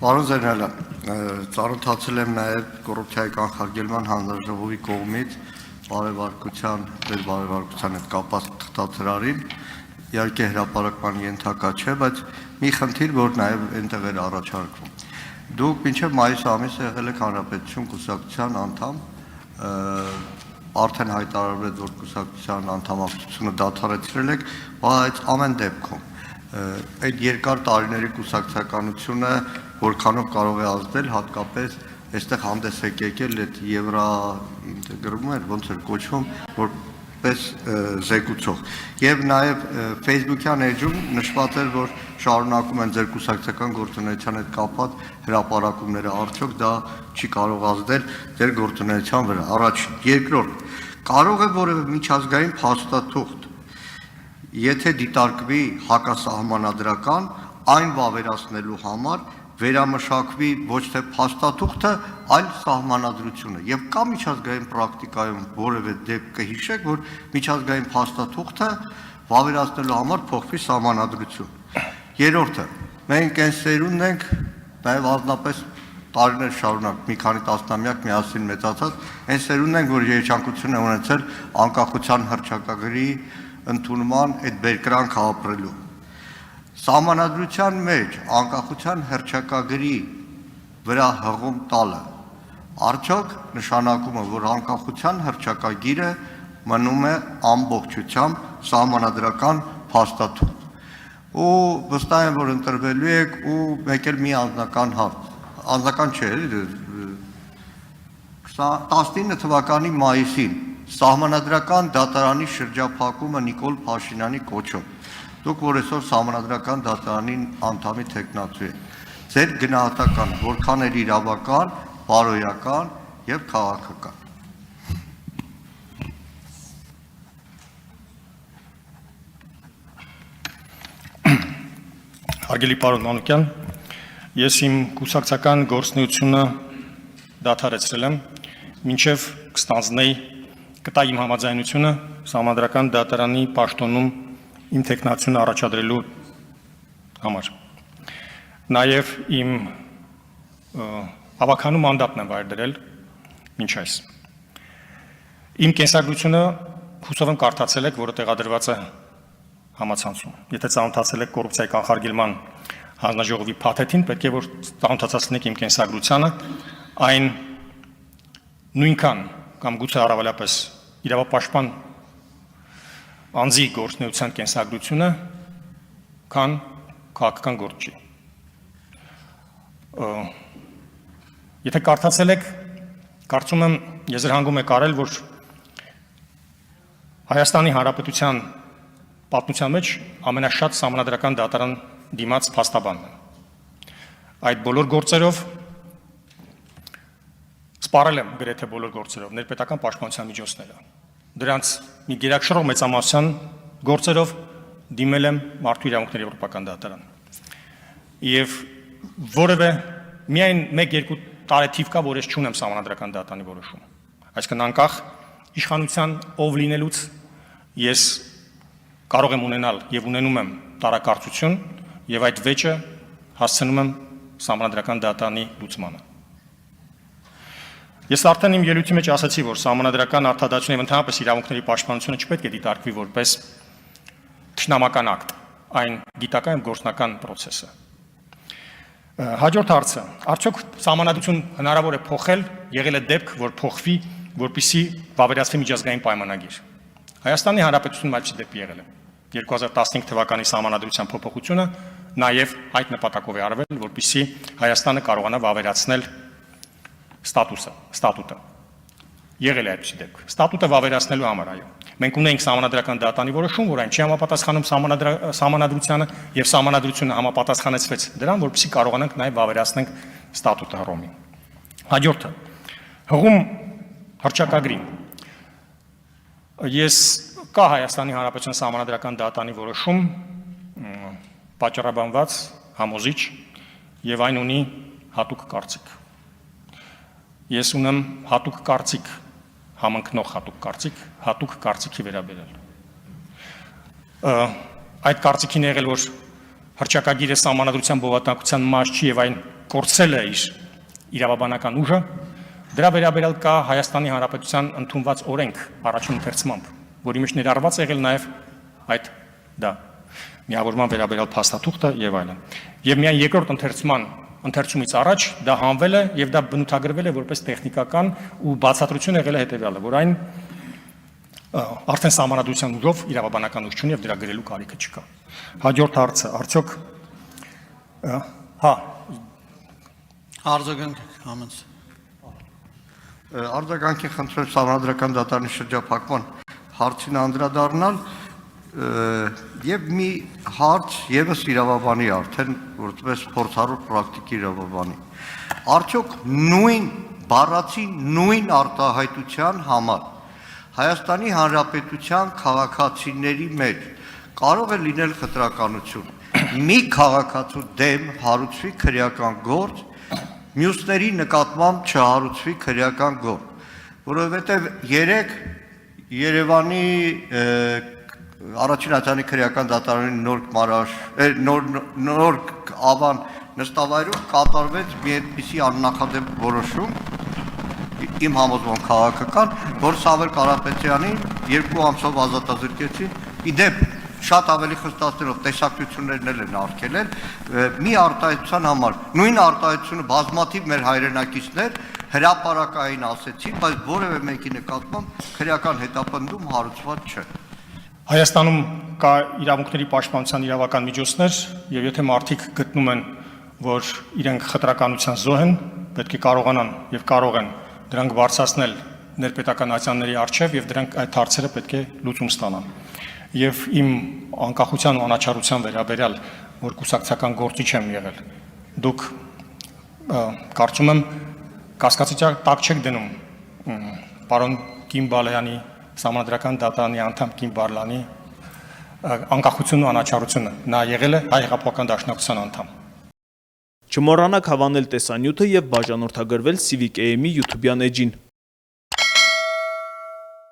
Պարոն Զերնալյան, ծանոթացել եմ նաև կոռուպցիայի կանխարգելման հանձնաժողովի կողմից բարեվարկության հետ կապված թղթածրարին, իհարկե հրապարակման ենթակա չէ, բայց մի խնդիր, որ նաև այնտեղ էր առաջարկվում։ Դուք մինչև մայիս ամիսը եղել եք Հանրապետություն կուսակցության անդամ, արդեն հայտարարվել, որ կուսակցության անդամակցությունը դադարեցրել եք, բայց ամեն դեպքում այդ երկար տարիների կուսակցականությունը որքանով կարող է ազդել, հատկապես այստեղ հանդես եք եկել այդ եվրոինտեգրումը, ոնց էր կոչվում, որպես զեկուցող։ Եվ նաև Facebook-յան էջում նշված էր, որ շարունակում են ձեր կուսակցական գործունեության հետ կապված հրապարակումները, արդյոք դա չի կարող ազդել ձեր գործունեության վրա։ Առաջին, երկրորդ, կարող է որևէ միջազգային փաստաթուղթ, եթե դիտարկվի հակասահմանադրական, այն վավերացնելու համար վերամշակվի ոչ թե փաստաթուղթը, այլ սահմանադրությունը։ Եվ կա միջազգային պրակտիկայում որևէ դեպք կհիշեք, որ միջազգային փաստաթուղթը վավերացնելու համար փոխվի սահմանադրություն։ Երրորդը, մենք այն սերունդն ենք, նաև անձնապես տարիներ շարունակ մի քանի տասնամյակ միասին մեծացած, այն սերունդն ենք, որ երջանկություն է ունեցել անկախության հռչակագրի ընդունման այդ բերկրանքը ապրելու։ Սահմանադրության մեջ անկախության հռչակագրի վրա հղում տալը արդյոք նշանակում է, որ անկախության հռչակագիրը մնում է ամբողջությամբ սահմանադրական փաստաթուղթ։ Ու վստահ եմ, որ ընտրվելու եք ու մեկ էլ մի անձնական հարց, անձնական չէ, 19 թվականի մայիսին Սահմանադրական դատարանի շրջափակումը Նիկոլ Փաշինյանի կոչով, դուք որ այսօր Սահմանադրական դատարանի անդամի թեկնածու եք, ձեր գնահատականը որքան էր իրավական, բարոյական եւ քաղաքական։ Հարգելի պարոն Մանուկյան, ես իմ կուսակցական գործունեությունը դադարեցրել եմ, մինչև կստանձնեի կտա իմ համաձայնությունը Սահմանադրական դատարանի պաշտոնում իմ թեկնածությունը առաջադրելու համար։ Նաև իմ հավաքանու մանդատն եմ վայր դրել մինչ այս։ Իմ կենսագրությունը հուսով եմ կարդացել եք, որը տեղադրված է համացանցում։ Եթե ծանոթացել եք կոռուպցիայի կանխարգելման հանձնաժողովի փաթեթին, պետք է որ ծանոթացած լինեք իմ կենսագրությանը, այն նույնքան կամ գուցե առավելապես իրավապաշտպան անձի գործունեության կենսագրությունը, քան քաղաքական գործի։ Եթե կարդացել եք, կարծում եմ եզրահանգում եք արել, որ Հայաստանի Հանրապետության պատմության մեջ ամենաշատ Սահմանադրական դատարան դիմաց փաստաբանն է։ Այդ բոլոր գործերով սպառել եմ գրեթե բոլոր գործերով, ներպետական պաշտպանության միջոցները։ Դրանց մի գերակշռող մեծամասնության գործերով դիմել եմ Մարդու իրավունքների եվրոպական դատարան։ Եվ որևէ միայն 1-2 տարեթիվ կա, որ ես չունեմ Սահմանադրական դատարանի որոշում։ Այսինքն անկախ իշխանության ով լինելուց ես կարող եմ ունենալ եւ ունենում եմ տարակարծություն եւ այդ վեճը հասցնում եմ Սահմանադրական դատարանի լուծմանը։ Ես արդեն իմ ելույթի մեջ ասացի, որ Սահմանադրական արդարադատությունը եւ ընդհանրապես իրավունքների պաշտպանությունը չպետք է դիտարկվի որպես թշնամական ակտ, այն գիտական եւ գործնական process է։ Հաջորդ հարցը, արդյոք Սահմանադրություն հնարավոր է փոխել, եղել է դեպք, որ փոխվի, որպեսզի վավերացվի միջազգային պայմանագիր։ Հայաստանի Հանրապետությունում այդպիսի դեպք եղել է։ 2015 թվականի Սահմանադրության փոփոխությունը նաև այդ նպատակով է արվել, որպեսզի Հայաստանը կարողանա վավերացնել ստատուտը։ Եղել է այդպիսի դեպք։ Ստատուտը վավերացնելու համար, այո։ Մենք ունենք Սահմանադրական դատարանի որոշում, որ այն չի համապատասխանում Սահմանադրությանը եւ Սահմանադրությունը համապատասխանեցվեց դրան, որպեսզի կարողանանք նաև վավերացնենք ստատուտը Հռոմի։ Հաջորդը հղում հռչակագրի։ Ես կա Հայաստանի Հանրապետության Սահմանադրական դատարանի որոշում, պատճառաբանված, համոզիչ եւ այն ունի հատուկ կարծիք։ Ես ունեմ հատուկ կարծիք, համընկնող հատուկ կարծիքի վերաբերել։ Այդ կարծիքին եղել, որ հռչակագիրը Սահմանադրության բովանդակության մաս չի եւ այն կորցրել է իր իրավաբանական ուժը, դրա վերաբերյալ կա Հայաստանի Հանրապետության ընդունված օրենք առաջին ընթերցմամբ, որի մեջ ներառված է եղել նաև այդ դա միավորման վերաբերյալ փաստաթուղթը եւ այլն։ Եվ միայն երկրորդ ընթերցումից առաջ դա հանվել է եւ դա բնութագրվել է որպես տեխնիկական ու բացատրություն եղել է հետեւյալը, որ այն արդեն սահմանադրության ուժով իրավաբանական ուժ չունի եւ դրա գրելու կարիքը չկա։ Հաջորդ հարցը, արդյոք Արձագանք համենց։ Արձագանքի խնդրեմ սահմանադրական դատարանի շրջափակման հարցին անդրադառնալ եւ մի հարց եւս իրավաբանի արդեն որպես փորձառու պրակտիկ իրավաբանի։ Արդյոք նույն բառացի նույն արտահայտության համար Հայաստանի Հանրապետության քաղաքացիների մեջ կարող է լինել խտրականություն։ Մի քաղաքացու դեմ հարուցվի քրեական գործ, մյուսների նկատմամբ չհարուցվի քրեական գործ, որովհետև երեք Երևանի առաջին ատյանի քրեական դատարանի նոր ավան նստավայրում կատարվեց մի այդպիսի աննախադեպ որոշում, իմ համոզմամբ քաղաքական, որ Սամվել Կարապետյանին 2 ամսով ազատազրկեցին, իդեպ շատ ավելի խստացնելով տեսակցություններն են արգելել, մի արտահայտության համար, նույն արտահայտությունը բազմաթիվ մեր հայրենակիցներ հրապարակային ասեցին, բայց որևէ մեկի նկատմամբ քրեական հետապնդում հարուցված չէ։ Հայաստանում կա իրավունքների պաշտպանության իրավական միջոցներ, եւ եթե մարդիկ գտնում են, որ իրենք խտրականության զոհ են, պետք է կարողանան եւ կարող են դրանք բարձրացնել ներպետական ատյանների առջև եւ դրանք այդ հարցերը պետք է լուծում ստանան։ Եվ իմ անկախության ու անաչառության վերաբերյալ, որ կուսակցական գործիչ եմ եղել, դուք կարծում եմ կասկածի տակ չեք դնում պարոն Կիմ Բալայանի Սահմանադրական դատարանի անդամ Կիմ Բարլանի անկախությունն ու անաչառությունը, նա եղել է Հայ հեղափոխական դաշնակցության անդամ։ Չմոռանաք հավանել տեսանյութը եւ բաժանորդագրվել Civic AM-ի YouTube-յան էջին։